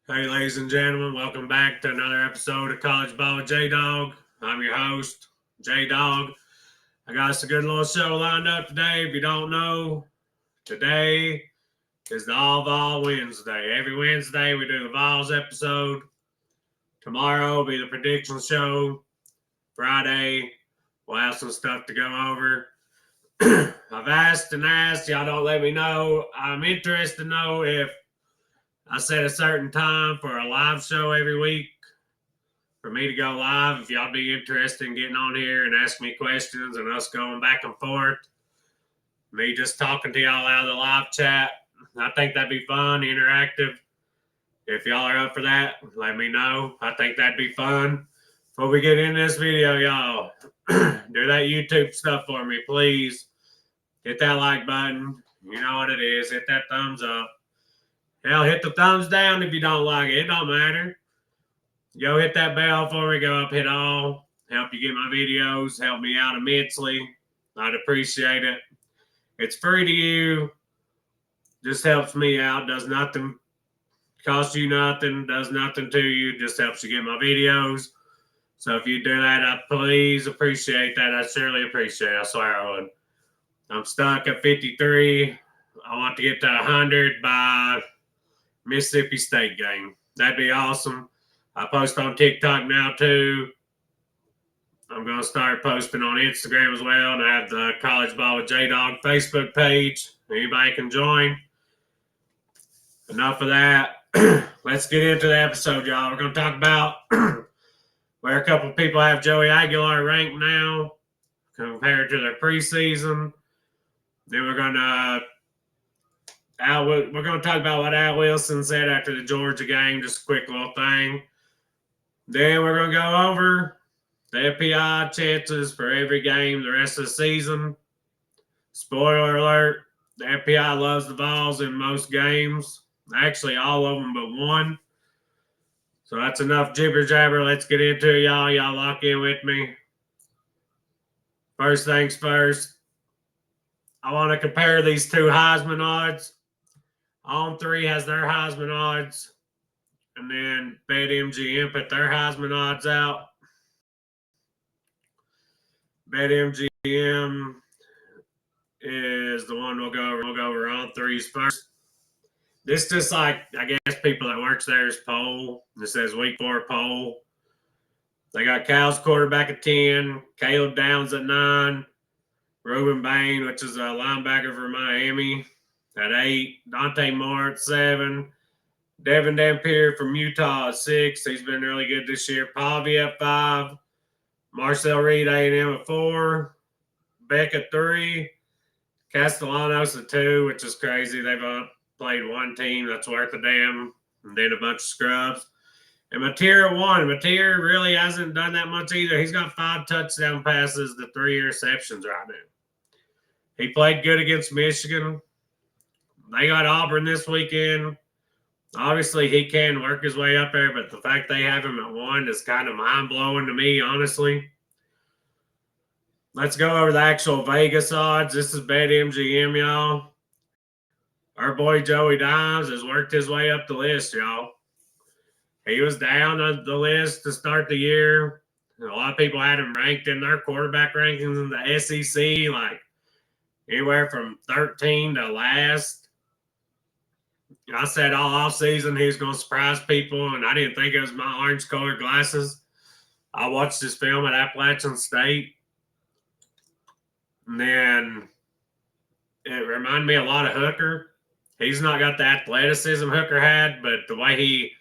Hey, ladies and gentlemen, welcome back to another episode of College Ball with J Dog. I'm your host, J Dog. I got us a good little show lined up today. If you don't know, today is the All Vol Wednesday. Every Wednesday, we do the Vols episode. Tomorrow will be the prediction show. Friday, we'll have some stuff to go over. I've asked and asked. Y'all don't let me know. I'm interested to know if I set a certain time for a live show every week for me to go live. If y'all be interested in getting on here and asking me questions and us going back and forth, me just talking to y'all out of the live chat, I think that'd be fun, interactive. If y'all are up for that, let me know. I think that'd be fun. Before we get in this video, y'all, do that YouTube stuff for me, please. Hit that like button. You know what it is. Hit that thumbs up. Hell, hit the thumbs down if you don't like it. It don't matter. Go hit that bell for me. Go up, hit all. Help you get my videos. Help me out immensely. I'd appreciate it. It's free to you. Just helps me out. Does nothing. Cost you nothing. Does nothing to you. Just helps you get my videos. So if you do that, I please appreciate that. I surely appreciate it. I swear I would. I'm stuck at 53. I want to get to 100 by Mississippi State game. That'd be awesome. I post on TikTok now too. I'm going to start posting on Instagram as well. And I have the College Ball with J Dog Facebook page. Anybody can join. Enough of that. Let's get into the episode, y'all. We're going to talk about where a couple of people have Joey Aguilar ranked now compared to their preseason. Then we're going to talk about what Al Wilson said after the Georgia game, just a quick little thing. Then we're going to go over the FPI chances for every game the rest of the season. Spoiler alert, the FPI loves the Vols in most games. Actually, all of them but one. So that's enough jibber jabber. Let's get into it, y'all. Y'all lock in with me. First things first, I want to compare these two Heisman odds. On3 has their Heisman odds. And then BetMGM put their Heisman odds out. BetMGM is the one we'll go over. We'll go over On3's first. This just like, I guess, people that works there's poll. This says week 4 poll. They got Cal's quarterback at 10, Caleb Downs at 9, Ruben Bain, which is a linebacker for Miami, at 8, Dante Moore at 7, Devin Dampier from Utah at 6. He's been really good this year. Pavi at 5, Marcel Reed A&M at 4, Beck at 3, Castellanos at 2, which is crazy. They've played one team that's worth a damn, and then a bunch of scrubs. And Mateer at 1. Mateer really hasn't done that much either. He's got 5 touchdown passes to 3 interceptions right now. He played good against Michigan. They got Auburn this weekend. Obviously, he can work his way up there, but the fact they have him at 1 is kind of mind-blowing to me, honestly. Let's go over the actual Vegas odds. This is BetMGM, y'all. Our boy Joey Dimes has worked his way up the list, y'all. He was down on the list to start the year. A lot of people had him ranked in their quarterback rankings in the SEC, like anywhere from 13 to last. I said all offseason he was going to surprise people, and I didn't think it was my orange-colored glasses. I watched his film at Appalachian State, and then it reminded me a lot of Hooker. He's not got the athleticism Hooker had, but the way he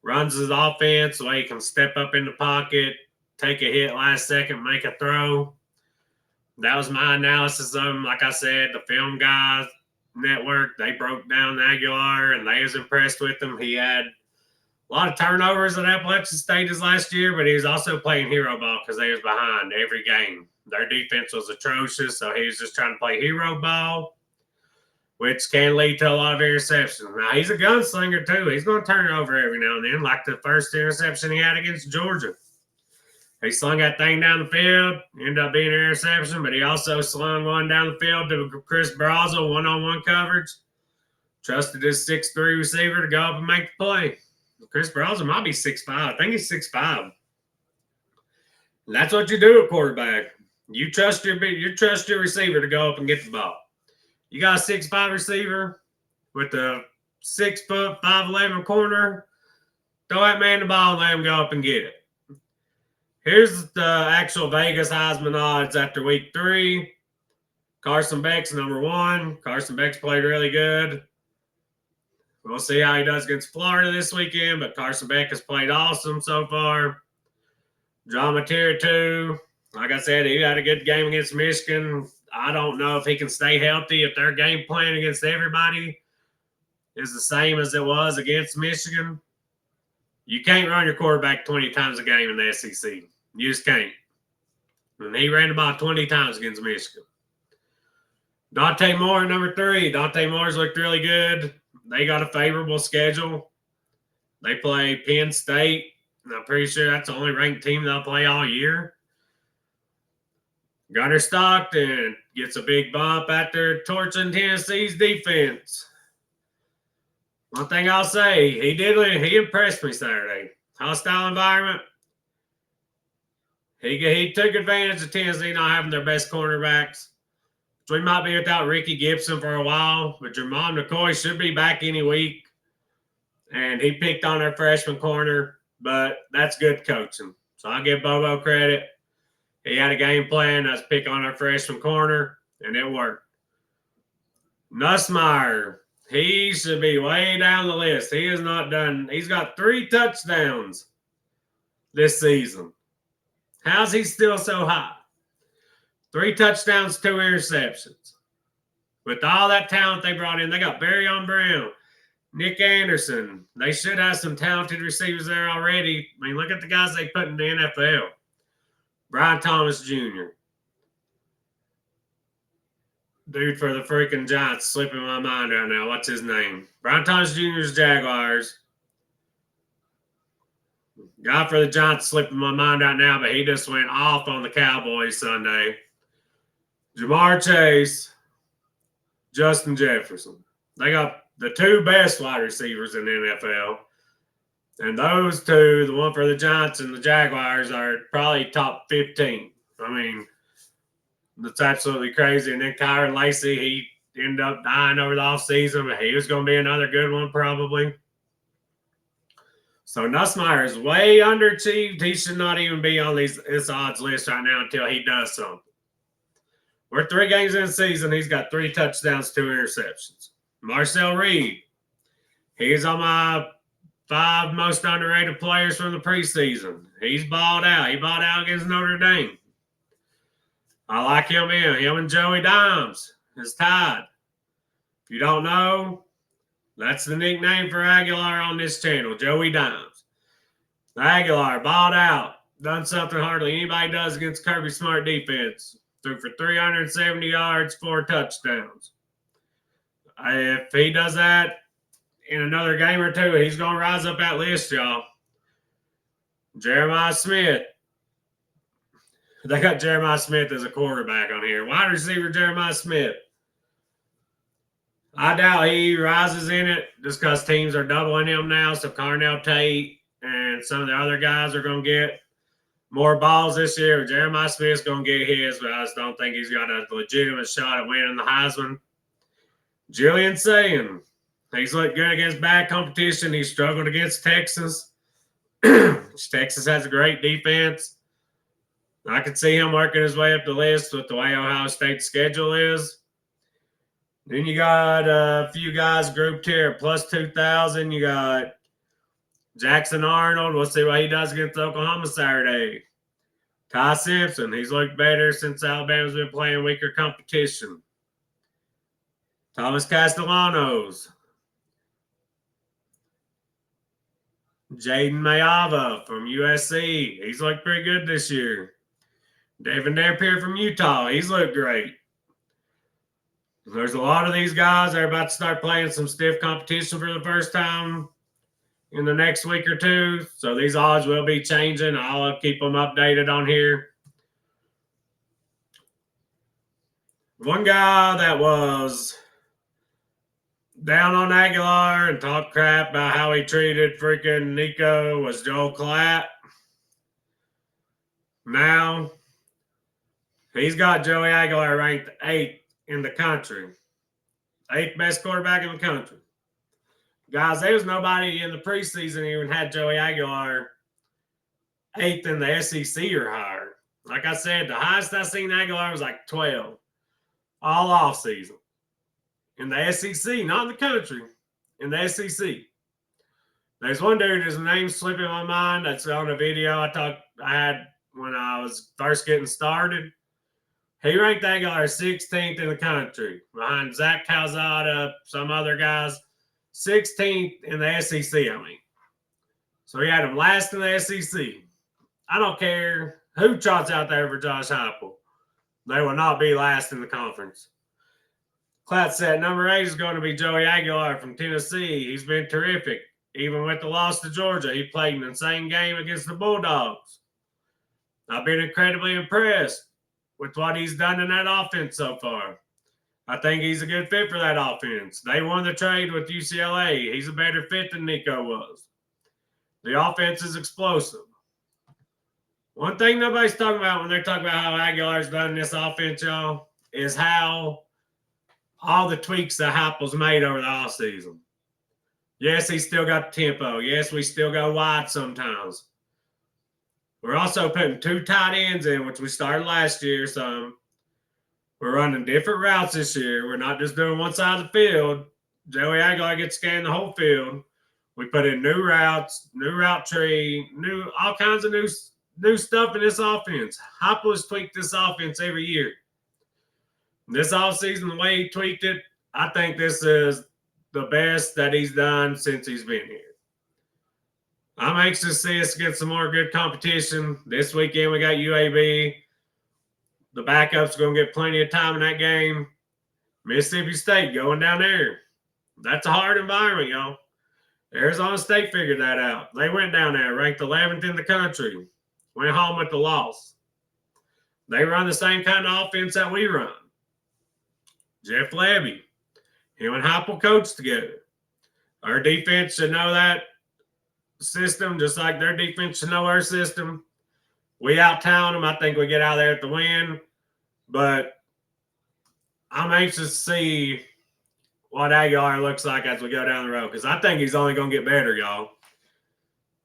runs his offense, the way he can step up in the pocket, take a hit last second, make a throw. That was my analysis of him. Like I said, the Film Guys Network, they broke down Aguilar, and they was impressed with him. He had a lot of turnovers at Appalachian State his last year, but he was also playing hero ball because they was behind every game. Their defense was atrocious, so he was just trying to play hero ball, which can lead to a lot of interceptions. Now, he's a gunslinger, too. He's going to turn it over every now and then, like the first interception he had against Georgia. He slung that thing down the field, ended up being an interception, but he also slung one down the field to Chris Brazel, one-on-one coverage. Trusted his 6'3" receiver to go up and make the play. Chris Browser might be 6'5". I think he's 6'5". That's what you do at quarterback. You trust your receiver to go up and get the ball. You got a 6'5" receiver with a 6 foot 5'11" corner. Throw that man the ball and let him go up and get it. Here's the actual Vegas Heisman odds after week 3. Carson Beck's number 1. Carson Beck's played really good. We'll see how he does against Florida this weekend, but Carson Beck has played awesome so far. John Mateer, 2. Like I said, he had a good game against Michigan. I don't know if he can stay healthy if their game plan against everybody is the same as it was against Michigan. You can't run your quarterback 20 times a game in the SEC. You just can't. And he ran about 20 times against Michigan. Dante Moore, number 3. Dante Moore's looked really good. They got a favorable schedule. They play Penn State, and I'm pretty sure that's the only ranked team they'll play all year. Gunnar Stockton gets a big bump after torching Tennessee's defense. One thing I'll say, he impressed me Saturday. Hostile environment. He took advantage of Tennessee not having their best cornerbacks. So we might be without Ricky Gibson for a while, but Jermon McCoy should be back any week. And he picked on their freshman corner, but that's good coaching. So I'll give Bobo credit. He had a game plan. That's pick on our freshman corner, and it worked. Nussmeier, he should be way down the list. He has not done – he's got 3 touchdowns this season. How's he still so high? 3 touchdowns, 2 interceptions. With all that talent they brought in, they got Barryon Brown, Nick Anderson. They should have some talented receivers there already. I mean, look at the guys they put in the NFL. Brian Thomas Jr. Dude for the freaking Giants slipping my mind right now. What's his name? Brian Thomas Jr.'s Jaguars. Guy for the Giants slipping my mind right now, but he just went off on the Cowboys Sunday. Jamar Chase, Justin Jefferson. They got the 2 best wide receivers in the NFL. And those 2, the one for the Giants and the Jaguars, are probably top 15. I mean, that's absolutely crazy. And then Kyron Lacey, he ended up dying over the offseason, but he was going to be another good one probably. So Nussmeier is way underachieved. He should not even be on this odds list right now until he does something. We're 3 games in the season. He's got 3 touchdowns, 2 interceptions. Marcel Reed, he's on my 5 most underrated players from the preseason. He's balled out. He balled out against Notre Dame. I like him in. Him and Joey Dimes is tied. If you don't know, that's the nickname for Aguilar on this channel, Joey Dimes. Aguilar balled out. Done something hardly anybody does against Kirby Smart defense. Threw for 370 yards, 4 touchdowns. If he does that in another game or 2, he's going to rise up that list, y'all. Jeremiah Smith. They got Jeremiah Smith as a quarterback on here. Wide receiver Jeremiah Smith. I doubt he rises in it just because teams are doubling him now. So Carnell Tate and some of the other guys are going to get more balls this year. Jeremiah Smith's going to get his, but I just don't think he's got a legitimate shot at winning the Heisman. Julian Sayin. He's looked good against bad competition. He struggled against Texas. Texas has a great defense. I could see him working his way up the list with the way Ohio State's schedule is. Then you got a few guys grouped here at plus 2,000. You got Jackson Arnold. We'll see what he does against Oklahoma Saturday. Ty Simpson. He's looked better since Alabama's been playing weaker competition. Thomas Castellanos. Jaden Mayava from USC. He's looked pretty good this year. David Napier from Utah. He's looked great. There's a lot of these guys that are about to start playing some stiff competition for the first time in the next week or 2. So these odds will be changing. I'll keep them updated on here. One guy that was down on Aguilar and talked crap about how he treated freaking Nico was Joel Klatt. Now, he's got Joey Aguilar ranked 8th in the country. 8th best quarterback in the country. Guys, there was nobody in the preseason even had Joey Aguilar 8th in the SEC or higher. Like I said, the highest I seen Aguilar was like 12 all off season. In the SEC, not in the country, in the SEC. There's one dude, his name's slipping my mind. That's on a video I had when I was first getting started. He ranked Aguilar 16th in the country, behind Zach Calzada, some other guys. 16th in the SEC, I mean. So he had him last in the SEC. I don't care who trots out there for Josh Heupel. They will not be last in the conference. Klatt said number 8 is going to be Joey Aguilar from Tennessee. He's been terrific. Even with the loss to Georgia, he played an insane game against the Bulldogs. I've been incredibly impressed with what he's done in that offense so far. I think he's a good fit for that offense. They won the trade with UCLA. He's a better fit than Nico was. The offense is explosive. One thing nobody's talking about when they're talking about how Aguilar's done in this offense, y'all, is how all the tweaks that Heupel's made over the offseason. Yes, he's still got the tempo. Yes, we still go wide sometimes. We're also putting 2 tight ends in, which we started last year. So we're running different routes this year. We're not just doing one side of the field. Joey Aguilar gets scanned the whole field. We put in new routes, new route tree, all kinds of new stuff in this offense. Heupel has tweaked this offense every year. This offseason, the way he tweaked it, I think this is the best that he's done since he's been here. I'm anxious to see us get some more good competition. This weekend we got UAB. The backup's going to get plenty of time in that game. Mississippi State going down there. That's a hard environment, y'all. Arizona State figured that out. They went down there, ranked 11th in the country. Went home with the loss. They run the same kind of offense that we run. Jeff Levy, him and Heupel coach together. Our defense should know that system, just like their defense should know our system. We out-talent them. I think we get out of there at the win. But I'm anxious to see what Aguilar looks like as we go down the road, because I think he's only going to get better, y'all.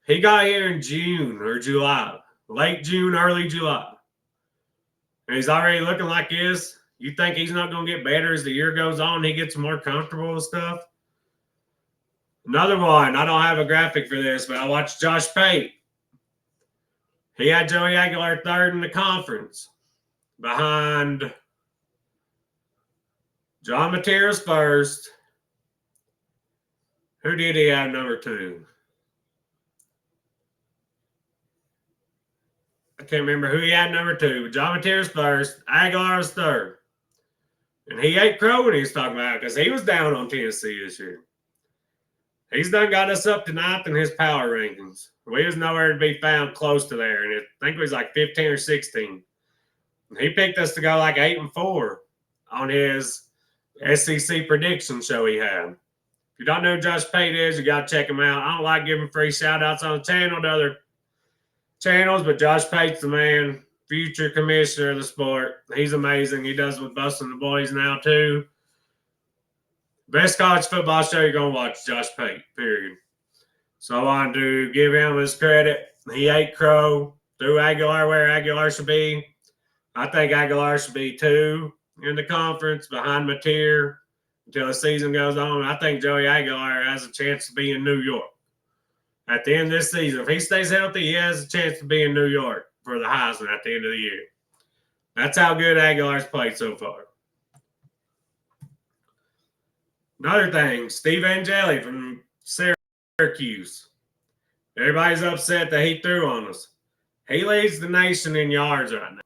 He got here in June or July. Late June, early July. And he's already looking like this. You think he's not going to get better as the year goes on? He gets more comfortable with stuff. Another one. I don't have a graphic for this, but I watched Josh Pate. He had Joey Aguilar 3rd in the conference, behind John Materas 1st. Who did he have number 2? I can't remember who he had number 2, but John Materas 1st, Aguilar was 3rd. And he ate crow when he was talking about it, because he was down on Tennessee this year. He's done got us up to 9th in his power rankings. We was nowhere to be found close to there, and I think it was like 15 or 16. He picked us to go like 8-4 on his SEC prediction show he had. If you don't know who Josh Pate is, you got to check him out. I don't like giving free shout-outs on the channel to other channels, but Josh Pate's the man, future commissioner of the sport. He's amazing. He does with busting the boys now, too. Best college football show you're going to watch, Josh Pate, period. So I wanted to give him his credit. He ate crow, threw Aguilar where Aguilar should be. I think Aguilar should be 2 in the conference behind Mateer until the season goes on. I think Joey Aguilar has a chance to be in New York at the end of this season. If he stays healthy, he has a chance to be in New York for the Heisman at the end of the year. That's how good Aguilar's played so far. Another thing, Steve Angeli from Syracuse. Everybody's upset that he threw on us. He leads the nation in yards right now.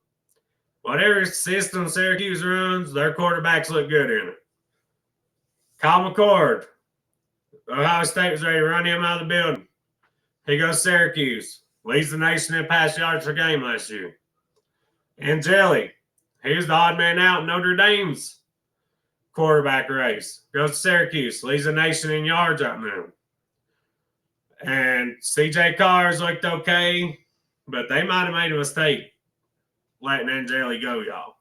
Whatever system Syracuse runs, their quarterbacks look good in it. Kyle McCord. Ohio State was ready to run him out of the building. He goes Syracuse. Leads the nation in pass yards per game last year. Angeli. He was the odd man out in Notre Dame's quarterback race. Goes to Syracuse, leads the nation in yards right now. And CJ Carr's looked okay, but they might have made a mistake letting Angeli go, y'all.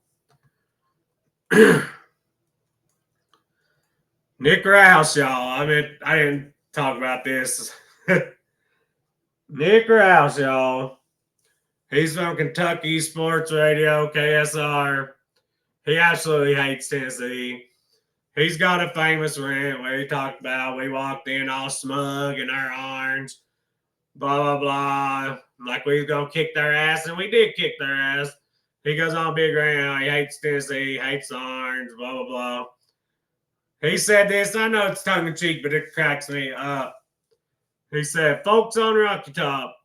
Nick Rouse, y'all. I didn't talk about this. Nick Rouse, y'all. He's from Kentucky Sports Radio, KSR. He absolutely hates Tennessee. He's got a famous rant where he talked about we walked in all smug in our orange, blah, blah, blah. Like we was going to kick their ass, and we did kick their ass. He goes on a big rant. He hates Tennessee, hates orange, blah, blah, blah. He said this. I know it's tongue-in-cheek, but it cracks me up. He said, folks on Rocky Top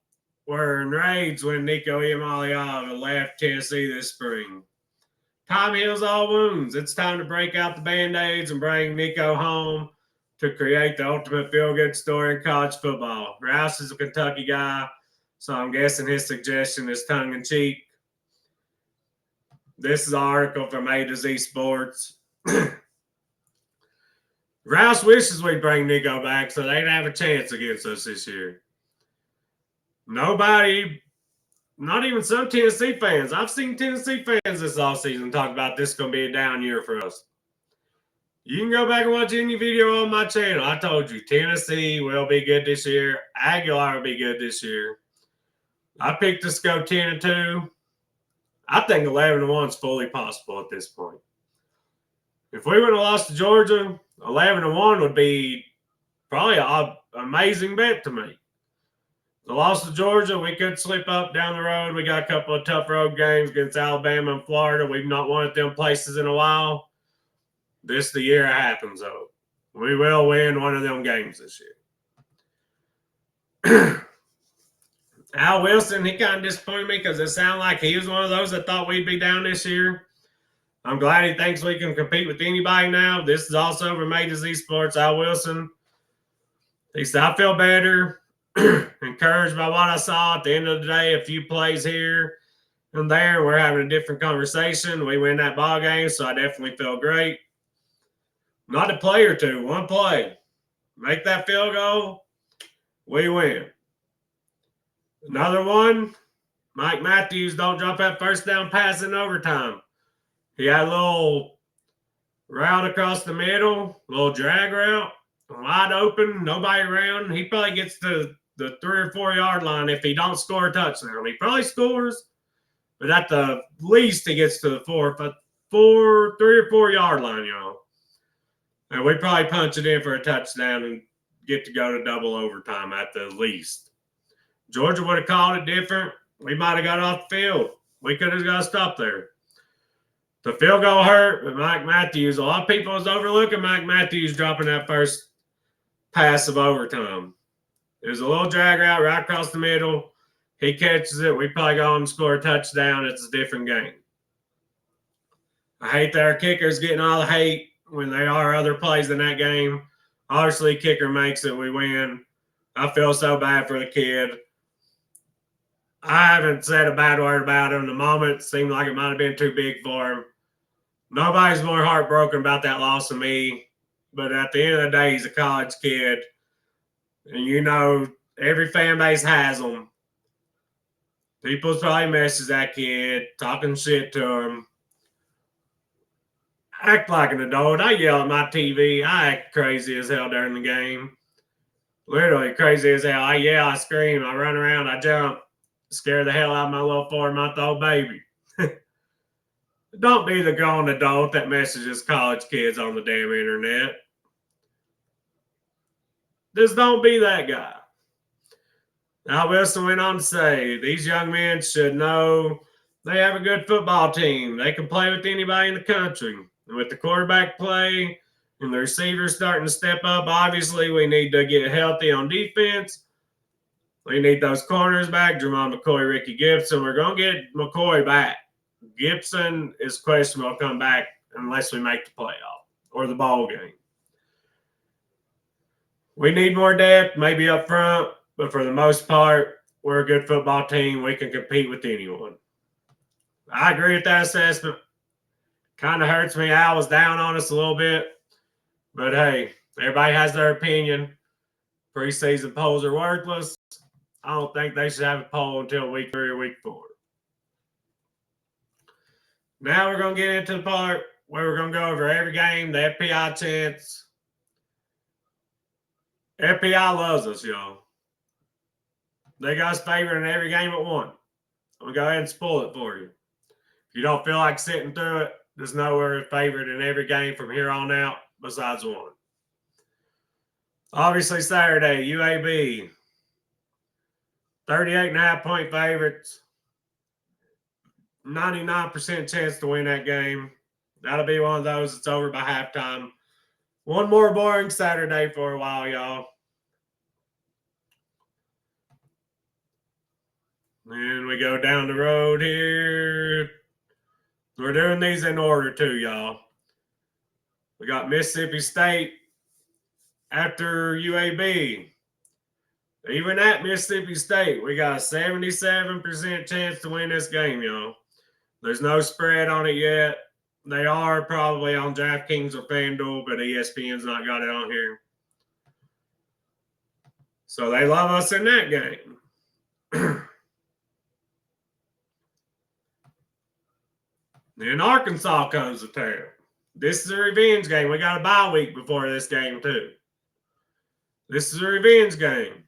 were enraged when Nico Iamaleava left Tennessee this spring. Time heals all wounds. It's time to break out the Band-Aids and bring Nico home to create the ultimate feel-good story in college football. Rouse is a Kentucky guy, so I'm guessing his suggestion is tongue-in-cheek. This is an article from A to Z Sports. Rouse wishes we'd bring Nico back so they'd have a chance against us this year. Nobody, not even some Tennessee fans. I've seen Tennessee fans this offseason talk about this is going to be a down year for us. You can go back and watch any video on my channel. I told you, Tennessee will be good this year. Aguilar will be good this year. I picked us to go 10-2. I think 11-1 is fully possible at this point. If we would have lost to Georgia, 11-1 would be probably an amazing bet to me. The loss to Georgia, we could slip up down the road. We got a couple of tough road games against Alabama and Florida. We've not won at them places in a while. This is the year it happens, though. We will win one of them games this year. Al Wilson, he kind of disappointed me because it sounded like he was one of those that thought we'd be down this year. I'm glad he thinks we can compete with anybody now. This is also from A to Z Sports. Al Wilson, he said, I feel better, encouraged by what I saw at the end of the day. A few plays here and there. We're having a different conversation. We win that ball game, so I definitely feel great. Not a play or two, one play. Make that field goal, we win. Another one, Mike Matthews don't drop that first down pass in overtime. He had a little route across the middle, a little drag route, wide open, nobody around. He probably gets to the 3 or 4 yard line if he don't score a touchdown. He probably scores, but at the least he gets to the 3 or 4 yard line, y'all. And we probably punch it in for a touchdown and get to go to double overtime at the least. Georgia would have called it different. We might have got off the field. We could have got stopped there. The field goal hurt, but Mike Matthews, a lot of people was overlooking Mike Matthews dropping that first pass of overtime. It was a little drag route right across the middle. He catches it. We probably go on and score a touchdown. It's a different game. I hate that our kicker's getting all the hate when there are other plays in that game. Obviously, kicker makes it. We win. I feel so bad for the kid. I haven't said a bad word about him. The moment seemed like it might have been too big for him. Nobody's more heartbroken about that loss than me. But at the end of the day, he's a college kid. And you know, every fan base has them. People's probably messaged that kid, talking shit to him. Act like an adult. I yell at my TV. I act crazy as hell during the game. Literally crazy as hell. I yell, I scream, I run around, I jump. Scare the hell out of my little 4-month-old baby. Don't be the grown adult that messages college kids on the damn internet. Just don't be that guy. Al Wilson went on to say, these young men should know they have a good football team. They can play with anybody in the country. And with the quarterback play and the receivers starting to step up, obviously we need to get healthy on defense. We need those corners back, Jermon McCoy, Ricky Gibson. We're going to get McCoy back. Gibson is questionable to come back unless we make the playoff or the ball game. We need more depth, maybe up front, but for the most part, we're a good football team. We can compete with anyone. I agree with that assessment. Kind of hurts me. Al was down on us a little bit. But hey, everybody has their opinion. Preseason polls are worthless. I don't think they should have a poll until week 3 or week 4. Now we're going to get into the part where we're going to go over every game, the FPI chance. FPI loves us, y'all. They got us favored in every game but one. I'm going to go ahead and spoil it for you. If you don't feel like sitting through it, just know we're favored in every game from here on out besides one. Obviously, Saturday, UAB. 38.5 point favorites. 99% chance to win that game. That'll be one of those that's over by halftime. One more boring Saturday for a while, y'all. And we go down the road here. We're doing these in order too, y'all. We got Mississippi State after UAB. Even at Mississippi State, we got a 77% chance to win this game, y'all. There's no spread on it yet. They are probably on DraftKings or FanDuel, but ESPN's not got it on here. So they love us in that game. Then Arkansas comes to town. This is a revenge game. We got a bye week before this game, too. This is a revenge game.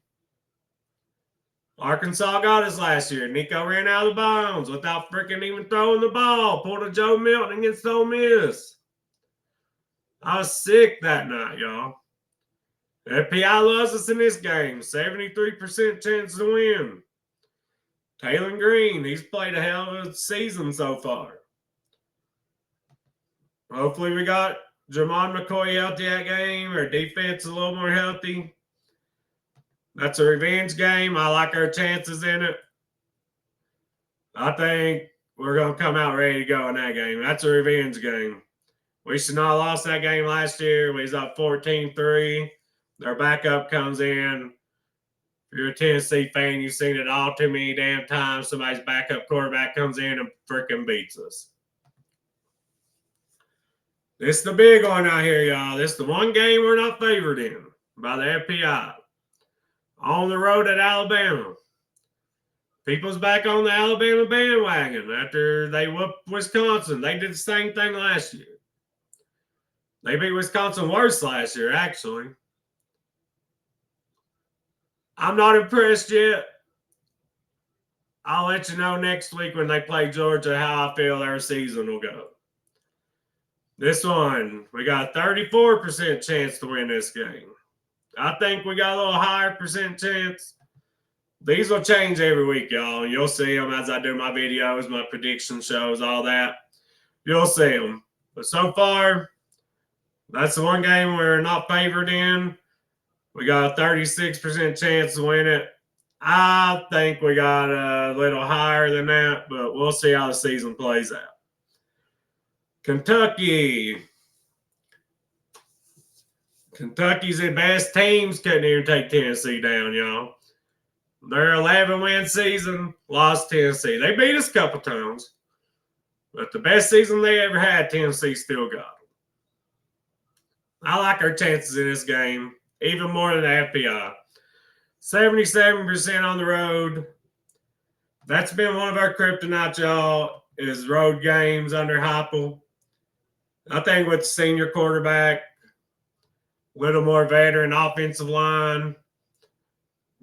Arkansas got us last year. Nico ran out of bounds without freaking even throwing the ball. Pulled a Joe Milton against Ole Miss. I was sick that night, y'all. FPI loves us in this game. 73% chance to win. Taylor Green, he's played a hell of a season so far. Hopefully we got Jamon McCoy healthy that game. Our defense a little more healthy. That's a revenge game. I like our chances in it. I think we're going to come out ready to go in that game. That's a revenge game. We should not have lost that game last year. We was up 14-3. Their backup comes in. If you're a Tennessee fan, you've seen it all too many damn times. Somebody's backup quarterback comes in and freaking beats us. This is the big one out here, y'all. This is the one game we're not favored in by the FPI. On the road at Alabama. People's back on the Alabama bandwagon after they whooped Wisconsin. They did the same thing last year. They beat Wisconsin worse last year, actually. I'm not impressed yet. I'll let you know next week when they play Georgia how I feel their season will go. This one, we got a 34% chance to win this game. I think we got a little higher percent chance. These will change every week, y'all. You'll see them as I do my videos, my prediction shows, all that. You'll see them. But so far, that's the one game we're not favored in. We got a 36% chance to win it. I think we got a little higher than that, but we'll see how the season plays out. Kentucky. Kentucky's the best teams couldn't even take Tennessee down, y'all. Their 11-win season lost Tennessee. They beat us a couple times, but the best season they ever had, Tennessee still got them. I like our chances in this game, even more than the FPI. 77% on the road. That's been one of our kryptonite, y'all, is road games under Heupel. I think with the senior quarterback, a little more veteran offensive line,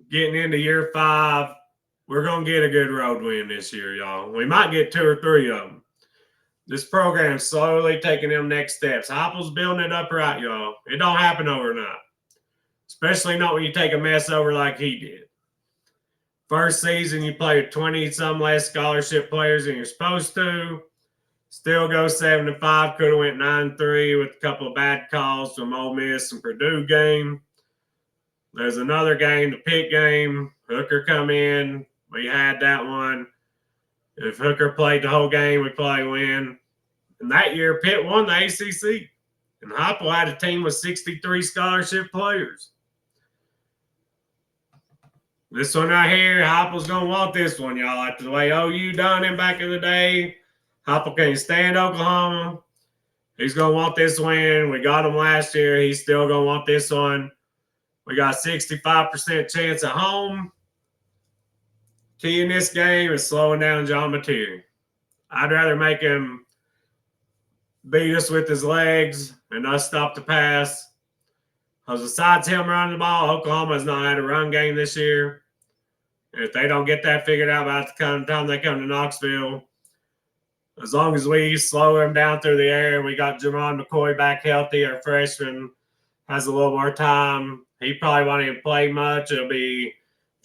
getting into year 5, we're going to get a good road win this year, y'all. We might get 2 or 3 of them. This program's slowly taking them next steps. Heupel's building it up right, y'all. It don't happen overnight, especially not when you take a mess over like he did. First season, you play with 20-some less scholarship players than you're supposed to. Still go 7-5. Could have went 9-3 with a couple of bad calls from Ole Miss and Purdue game. There's another game, the Pitt game. Hooker come in. We had that one. If Hooker played the whole game, we probably win. And that year, Pitt won the ACC. And Heupel had a team with 63 scholarship players. This one right here, Heupel's going to want this one, y'all. After the way OU done him back in the day, Heupel can't stand Oklahoma. He's going to want this win. We got him last year. He's still going to want this one. We got 65% chance at home. Key in this game is slowing down John Mateer. I'd rather make him beat us with his legs and us stop the pass. Because besides him running the ball, Oklahoma has not had a run game this year. And if they don't get that figured out by the time they come to Knoxville, as long as we slow him down through the air, we got Jerron McCoy back healthy, our freshman, has a little more time. He probably won't even play much. It'll be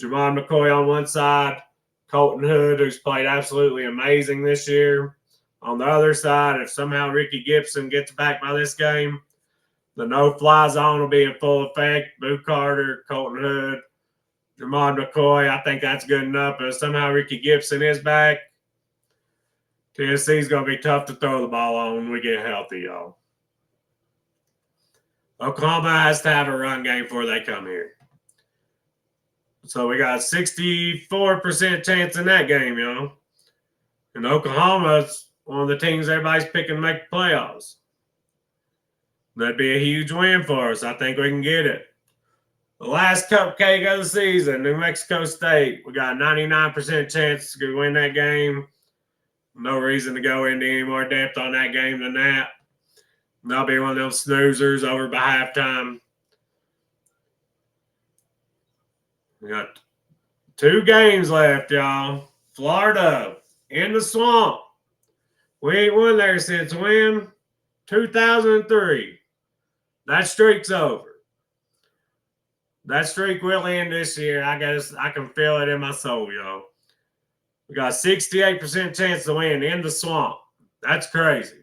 Jerron McCoy on one side, Colton Hood, who's played absolutely amazing this year. On the other side, if somehow Ricky Gibson gets back by this game, the no-fly zone will be in full effect. Boo Carter, Colton Hood, Jerron McCoy, I think that's good enough. But if somehow Ricky Gibson is back, Tennessee's going to be tough to throw the ball on when we get healthy, y'all. Oklahoma has to have a run game before they come here. So we got a 64% chance in that game, y'all. And Oklahoma's one of the teams everybody's picking to make the playoffs. That'd be a huge win for us. I think we can get it. The last cupcake of the season, New Mexico State. We got a 99% chance to win that game. No reason to go into any more depth on that game than that. That'll be one of those snoozers over by halftime. We got 2 games left, y'all. Florida in the swamp. We ain't won there since when? 2003. That streak's over. That streak will end this year. I can feel it in my soul, y'all. We got a 68% chance to win in the swamp. That's crazy.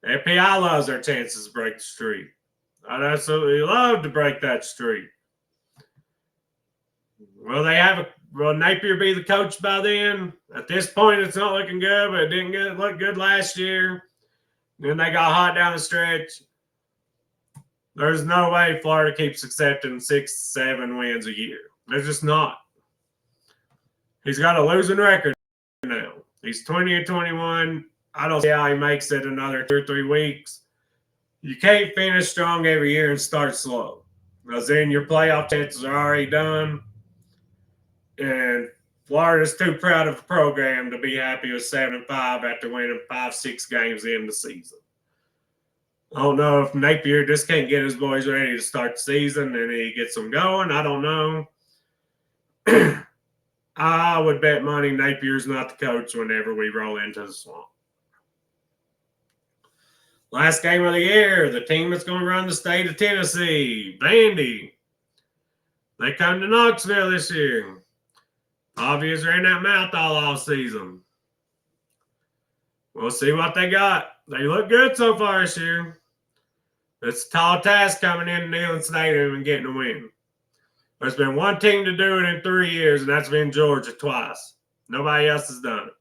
FPI loves our chances to break the streak. I'd absolutely love to break that streak. Will Napier be the coach by then? At this point, it's not looking good, but it didn't look good last year. Then they got hot down the stretch. There's no way Florida keeps accepting 6-7 wins a year. There's just not. He's got a losing record now. He's 20-21. I don't see how he makes it another 2 or 3 weeks. You can't finish strong every year and start slow, because then your playoff chances are already done. And Florida's too proud of a program to be happy with 7-5 after winning 5-6 games in the season. I don't know if Napier just can't get his boys ready to start the season and he gets them going. I don't know. I would bet money Napier's not the coach whenever we roll into the swamp. Last game of the year, the team that's going to run the state of Tennessee, Vandy. They come to Knoxville this year. Obvious ran that mouth all off season. We'll see what they got. They look good so far this year. It's a tall task coming in Neyland Stadium and getting a win. There's been one team to do it in 3 years, and that's been Georgia twice. Nobody else has done it.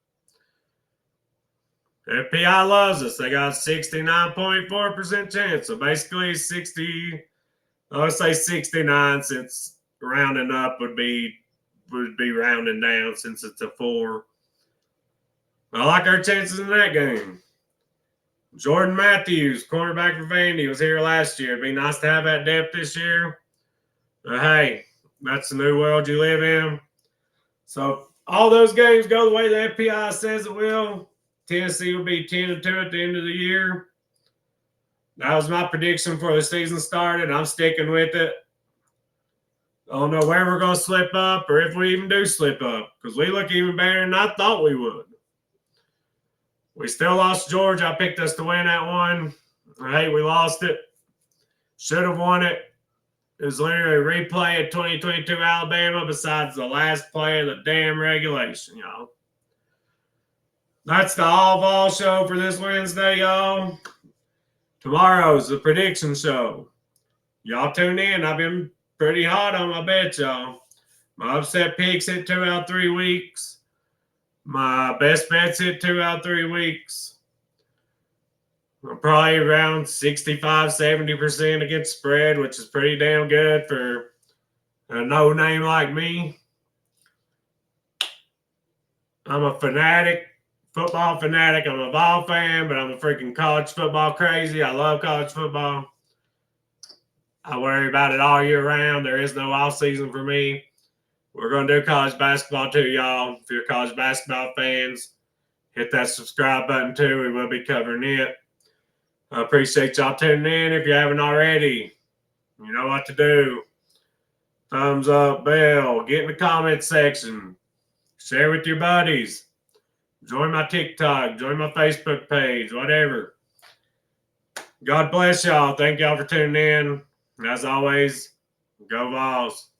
FPI loves us. They got a 69.4% chance. So basically 69 since rounding up would be rounding down since it's a 4. I like our chances in that game. Jordan Matthews, cornerback for Vandy, was here last year. It'd be nice to have that depth this year. But hey, that's the new world you live in. So if all those games go the way the FPI says it will, Tennessee will be 10-2 at the end of the year. That was my prediction before the season started. I'm sticking with it. I don't know where we're going to slip up or if we even do slip up, because we look even better than I thought we would. We still lost Georgia. I picked us to win that one. Hey, we lost it. Should have won it. It was literally a replay of 2022 Alabama besides the last play of the damn regulation, y'all. That's the All Vols show for this Wednesday, y'all. Tomorrow's the prediction show. Y'all tune in. I've been pretty hot on my bet, y'all. My upset picks hit 2 out of 3 weeks. My best bets hit 2 out of 3 weeks. I'm probably around 65-70% against spread, which is pretty damn good for a no-name like me. I'm a fanatic football fanatic. I'm a Vol fan, but I'm a freaking college football crazy. I love college football. I worry about it all year round. There is no off season for me. We're going to do college basketball too, y'all. If you're college basketball fans, hit that subscribe button too. We will be covering it. I appreciate y'all tuning in. If you haven't already, you know what to do. Thumbs up, bell, get in the comment section, share with your buddies, join my TikTok, join my Facebook page, whatever. God bless y'all. Thank y'all for tuning in. And as always, go Vols.